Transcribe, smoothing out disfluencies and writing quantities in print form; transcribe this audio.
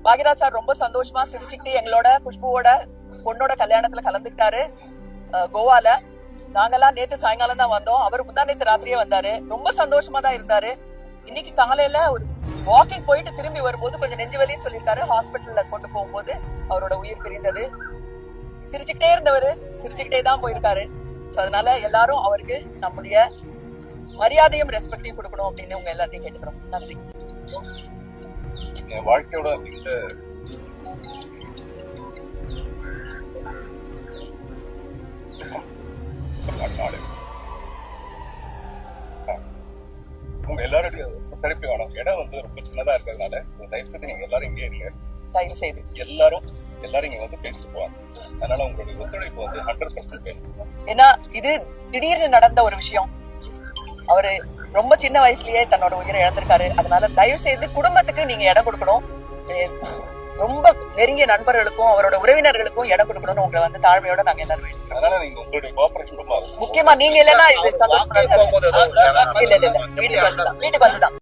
Bhagyaraj sir ரொம்ப சந்தோஷமா சிரிச்சுக்கிட்டு எங்களோட குஷ்புவோட பொண்ணோட கல்யாணத்துல கலந்துக்கிட்டாரு கோவால. நாங்கெல்லாம் நேத்து சாயங்காலம் தான் வந்தோம். அவர் முந்தா நேத்து ராத்திரியே வந்தாரு. ரொம்ப சந்தோஷமா தான் இருந்தாரு. இன்னைக்கு காலையில ஒரு வாக்கிங் போயிட்டு திரும்பி வரும்போது கொஞ்சம் நெஞ்சு வலின்னு சொல்லியிருக்காரு. ஹாஸ்பிட்டல்ல கொண்டு போகும்போது அவரோட உயிர் பிரிந்தது. சிரிச்சுக்கிட்டே இருந்தவரு சிரிச்சுக்கிட்டே தான் போயிருக்காரு. அதனால எல்லாரும் அவருக்கு நம்முடைய மரியாதையும் ரெஸ்பெக்டையும் கொடுக்கணும் அப்படின்னு உங்க எல்லாத்தையும் கேட்டுக்கிறோம். நன்றி. என் வாழ்க்கையோட உங்க எல்லாருடைய ஒத்துழைப்பு வேணும். இடம் வந்து ரொம்ப சின்னதா இருக்கிறதுனால தயவு செய்து நீங்க எல்லாரும் இங்கே இருங்க. தயவு செய்து எல்லாரும் இங்க வந்து பேசிட்டு போவாங்க. அதனால உங்களுடைய ஒத்துழைப்பு வந்து 100% வேணும். ஏன்னா இது திடீர்னு நடந்த ஒரு விஷயம். அவரு ரொம்ப சின்ன வயசுலயே தன்னோட உயிரை இழந்திருக்காரு. அதனால தயவு செய்து குடும்பத்துக்கு நீங்க இடம் கொடுக்கணும். ரொம்ப நெருங்கிய நண்பர்களுக்கும் அவரோட உறவினர்களுக்கும் இடம் கொடுக்கணும்னு உங்களை வந்து தாழ்மையோட நாங்க எல்லாரும் வேண்டிக்கிறோம். அதனால நீங்க உங்களுடைய கோஆபரேஷன் ரொம்ப முக்கியமா நீங்க இல்லைன்னா இது சந்தோஷமா இல்ல வீட்டுக்கு வந்துதான்